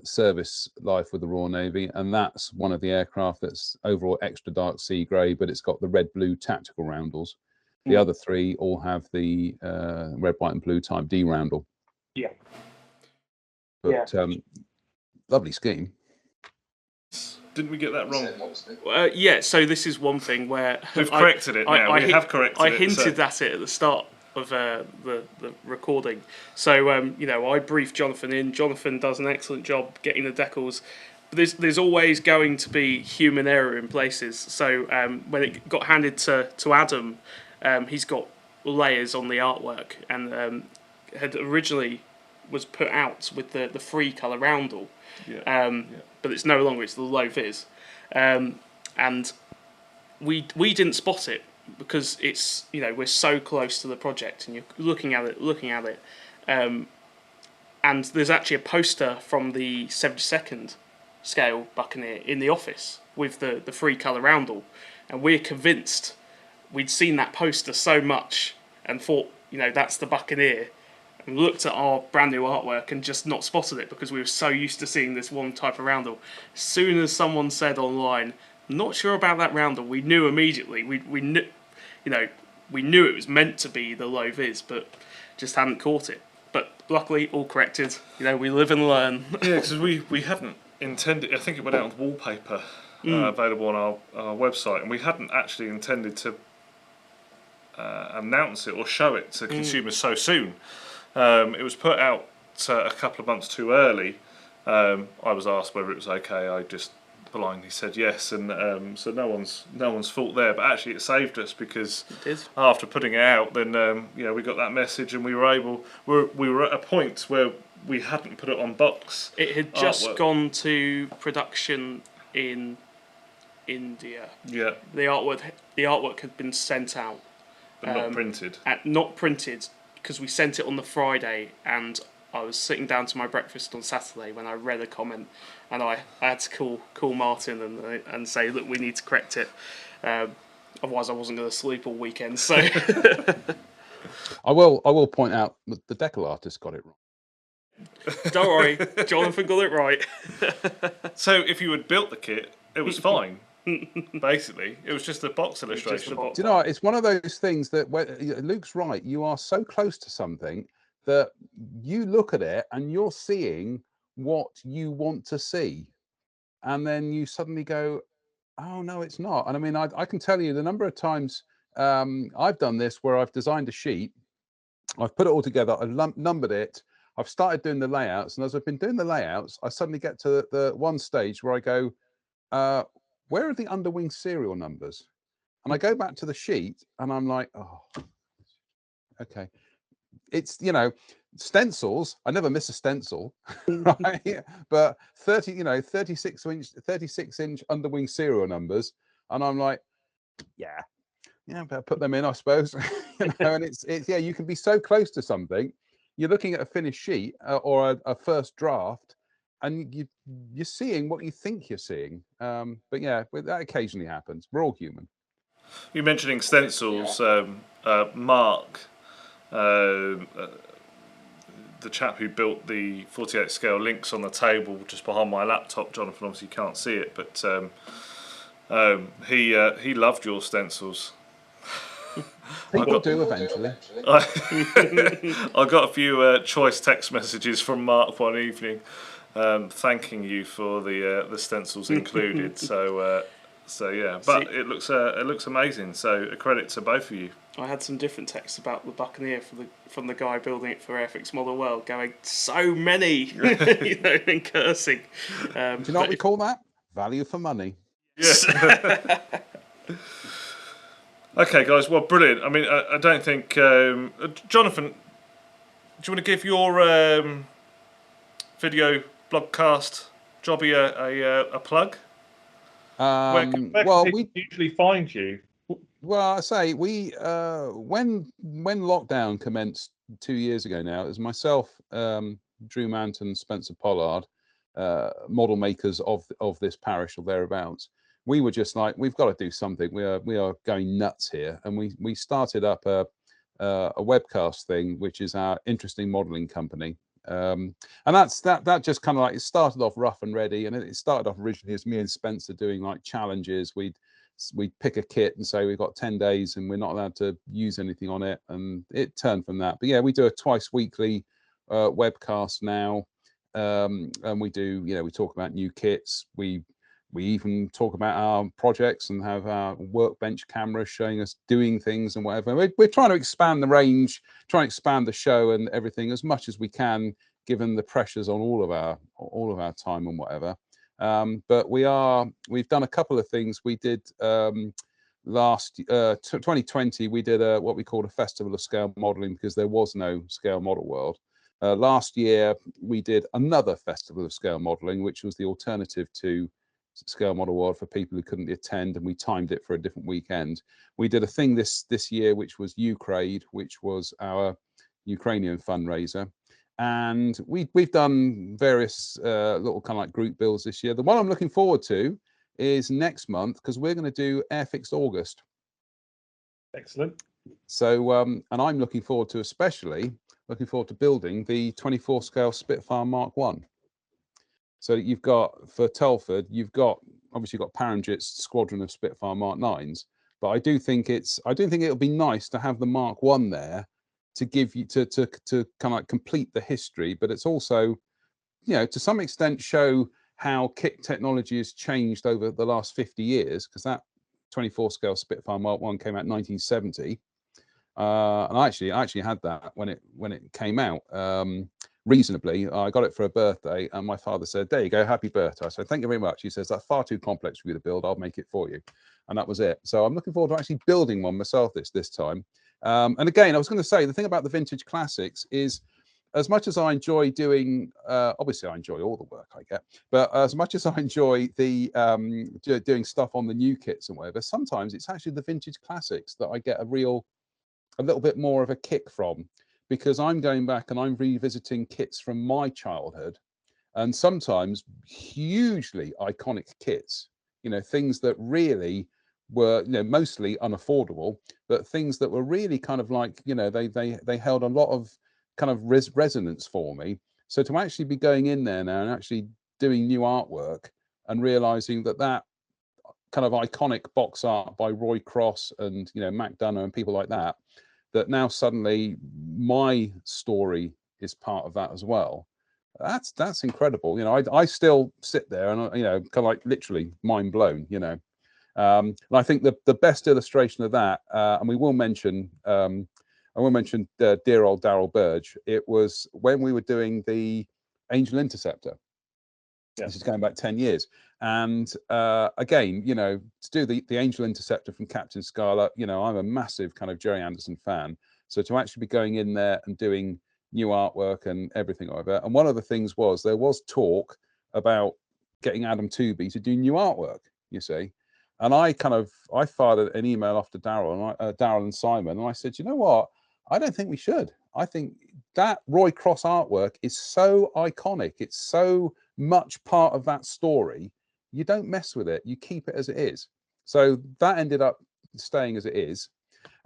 service life with the Royal Navy, and that's one of the aircraft that's overall extra dark sea grey, but it's got the red-blue tactical roundels. The other three all have the red, white, and blue Type D roundel. Yeah. But lovely scheme. Didn't we get that wrong? Yeah, so this is one thing where we've corrected it now. We have corrected it. I hinted at it at the start of the recording. So I briefed Jonathan in. Jonathan does an excellent job getting the decals. But there's always going to be human error in places. So when it got handed to Adam, he's got layers on the artwork, and had originally was put out with the free colour roundel, but it's no longer. It's the low vis, and we didn't spot it because it's we're so close to the project and you're looking at it, and there's actually a poster from the 72nd scale Buccaneer in the office with the free colour roundel, and we're convinced we'd seen that poster so much and thought that's the Buccaneer, and looked at our brand new artwork and just not spotted it because we were so used to seeing this one type of roundel. As soon as someone said online, "Not sure about that roundel," we knew immediately. We knew, we knew it was meant to be the low vis, but just hadn't caught it. But luckily, all corrected. We live and learn. Yeah, because we hadn't intended. I think it went out on wallpaper available on our website, and we hadn't actually intended to announce it or show it to consumers so soon. It was put out a couple of months too early. I was asked whether it was okay. I just blindly said yes, and so no one's fault there. But actually, it saved us because after putting it out, then we got that message, and we were at a point where we hadn't put it on box. It had just gone to production in India. Yeah. The artwork had been sent out, but not printed. Not printed, because we sent it on the Friday, and I was sitting down to my breakfast on Saturday when I read a comment, and I had to call Martin and say, look, we need to correct it. Otherwise, I wasn't going to sleep all weekend. So I will point out that the Decal artist got it wrong. Don't worry, Jonathan got it right. So if you had built the kit, it was fine. Basically, it was just a box illustration. Do you know what? It's one of those things that Luke's right. You are so close to something that you look at it and you're seeing what you want to see, and then you suddenly go, "Oh no, it's not." And I mean, I can tell you the number of times I've done this where I've designed a sheet, I've put it all together, I've numbered it, I've started doing the layouts, and as I've been doing the layouts, I suddenly get to the one stage where I go, where are the underwing serial numbers? And I go back to the sheet and I'm like, oh, okay. It's, stencils, I never miss a stencil, right? But 36 inch underwing serial numbers. And I'm like, yeah, better put them in, I suppose. And it's you can be so close to something. You're looking at a finished sheet or a first draft, and you're seeing what you think you're seeing. But yeah, that occasionally happens. We're all human. You're mentioning stencils. Mark, the chap who built the 48 scale links on the table just behind my laptop. Jonathan obviously can't see it, but he loved your stencils. People do eventually. I got a few choice text messages from Mark one evening, thanking you for the stencils included. So yeah, but it looks amazing. So a credit to both of you. I had some different texts about the Buccaneer from the guy building it for Airfix Model World, going so many, and cursing. Do you know what we call that? Value for money. Yeah. Okay, guys. Well, brilliant. I mean, I don't think Jonathan. Do you want to give your video blogcast jobby a plug? Where can people usually find you? Well, I say when lockdown commenced 2 years ago now, it was myself, Drew Manton, Spencer Pollard, model makers of this parish or thereabouts. We were just like, we've got to do something. We are going nuts here, and we started up a webcast thing, which is our interesting modeling company. And that just kind of like, it started off rough and ready, and it started off originally as me and Spencer doing like challenges. We'd pick a kit and say we've got 10 days and we're not allowed to use anything on it, and it turned from that. But yeah, we do a twice weekly webcast now, and we do, we talk about new kits. We even talk about our projects and have our workbench cameras showing us doing things and whatever. We're trying to expand the range, trying to expand the show and everything as much as we can, given the pressures on all of our time and whatever. But we've done a couple of things. We did last 2020 we did what we called a festival of scale modeling, because there was no scale model world. Last year we did another festival of scale modeling, which was the alternative to scale model world for people who couldn't attend, and we timed it for a different weekend. We did a thing this year which was Ukraine, which was our Ukrainian fundraiser, and we've done various little kind of like group builds this year. The one I'm looking forward to is next month, because we're going to do Airfix August. Excellent. So and I'm looking forward to building the 24 scale Spitfire Mark 1. So you've got, for Telford, you've got obviously got Paramjit's squadron of Spitfire Mark 9s, but I do think it'll be nice to have the Mark 1 there to give you to kind of like complete the history, but it's also, you know, to some extent show how kit technology has changed over the last 50 years, because that 24 scale Spitfire Mark 1 came out in 1970. And I actually had that when it came out, reasonably. I got it for a birthday, and my father said, "There you go, happy birthday." I said, "Thank you very much." He says, "That's far too complex for you to build. I'll make it for you." And that was it. So I'm looking forward to actually building one myself this time. And again, I was going to say, the thing about the vintage classics is, as much as I enjoy doing, obviously I enjoy all the work I get, but as much as I enjoy the doing stuff on the new kits and whatever, sometimes it's actually the vintage classics that I get a little bit more of a kick from, because I'm going back and I'm revisiting kits from my childhood, and sometimes hugely iconic kits, you know, things that really were, you know, mostly unaffordable, but things that were really kind of like, you know, they held a lot of kind of resonance for me. So to actually be going in there now and actually doing new artwork and realizing that kind of iconic box art by Roy Cross and, you know, Mac Dunner and people like that, that now suddenly my story is part of that as well. That's incredible. You know, I still sit there and, you know, kind of like literally mind blown, you know. And I think the best illustration of that, and I will mention dear old Daryl Burge. It was when we were doing the Angel Interceptor. Yeah. This is going back 10 years. And again, you know, to do the Angel Interceptor from Captain Scarlet, you know, I'm a massive kind of Jerry Anderson fan. So to actually be going in there and doing new artwork and everything like that. And one of the things was, there was talk about getting Adam Tooby to do new artwork, you see. And I fired an email off to Daryl and Simon, and I said, you know what? I don't think we should. I think that Roy Cross artwork is so iconic. It's so much part of that story. You don't mess with it. You keep it as it is. So that ended up staying as it is.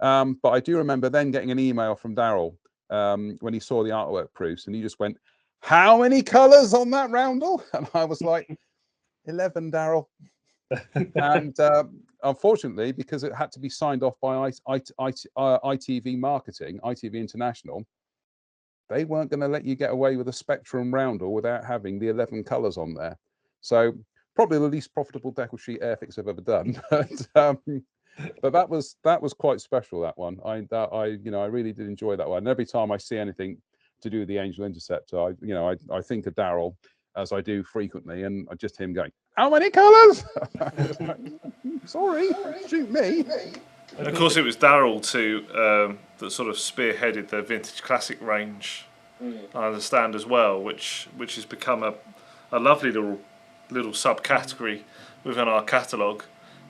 But I do remember then getting an email from Daryl when he saw the artwork proofs, and he just went, "How many colors on that roundel?" And I was like, 11, Daryl. And unfortunately, because it had to be signed off by ITV Marketing, ITV International, they weren't going to let you get away with a Spectrum roundel without having the 11 colours on there. So probably the least profitable decal sheet Airfix I've ever done. But that was quite special, that one. I really did enjoy that one. And every time I see anything to do with the Angel Interceptor, I think of Daryl, as I do frequently, and just him going, "How many colours?" Sorry, shoot me. And of course, it was Daryl that sort of spearheaded the vintage classic range. I understand as well, which has become a lovely little subcategory within our catalogue.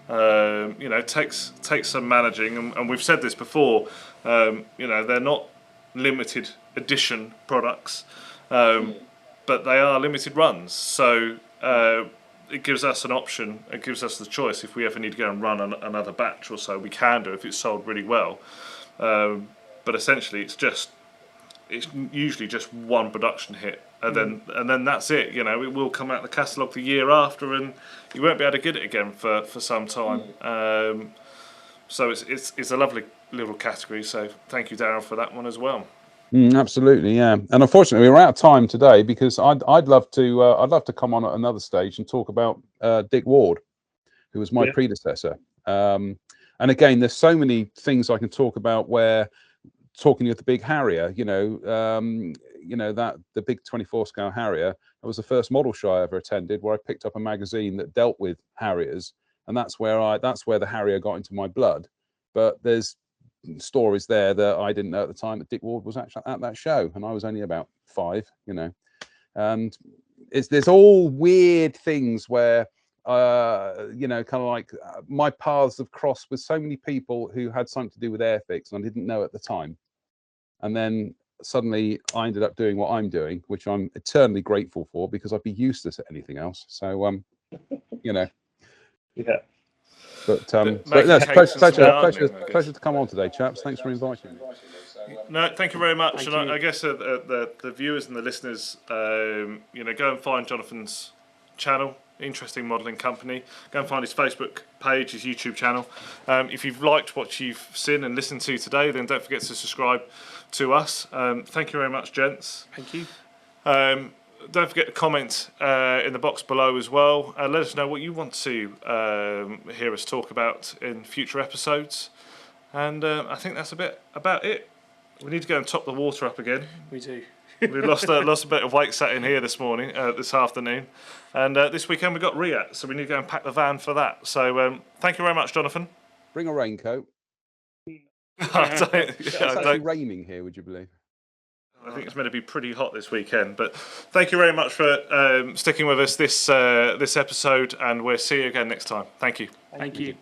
You know, takes some managing, and we've said this before. You know, they're not limited edition products, but they are limited runs. So it gives us an option. It gives us the choice. If we ever need to go and run another batch or so, we can do if it's sold really well. But essentially, it's usually just one production hit, and then that's it. You know, it will come out the catalogue the year after, and you won't be able to get it again for some time. So it's a lovely little category. So thank you, Darryl, for that one as well. Absolutely, yeah. And unfortunately, we're out of time today, because I'd love to come on at another stage and talk about Dick Ward, who was my predecessor. And again, there's so many things I can talk about, where talking with the big Harrier, that the big 24 scale Harrier, that was the first model show I ever attended, where I picked up a magazine that dealt with Harriers, and that's where the Harrier got into my blood. But there's stories there that I didn't know at the time that Dick Ward was actually at that show, and I was only about 5, you know. And there's all weird things where you know, kind of like my paths have crossed with so many people who had something to do with Airfix, and I didn't know at the time. And then suddenly I ended up doing what I'm doing, which I'm eternally grateful for, because I'd be useless at anything else. So you know. Yeah. But that's pleasure to come on today, chaps. Thanks for inviting me. No, thank you very much. And I guess the viewers and the listeners, you know, go and find Jonathan's channel. Interesting modelling company. Go and find his Facebook page, his YouTube channel. If you've liked what you've seen and listened to today, then don't forget to subscribe to us. Thank you very much, gents. Thank you. Don't forget to comment in the box below as well. Let us know what you want to hear us talk about in future episodes. And I think that's a bit about it. We need to go and top the water up again. We do. We lost a bit of weight sat in here this morning, this afternoon, and this weekend we got Riat, so we need to go and pack the van for that. So thank you very much, Jonathan. Bring a raincoat. It's actually raining here, would you believe? I think it's meant to be pretty hot this weekend, but thank you very much for sticking with us this episode, and we'll see you again next time. Thank you. Thank you.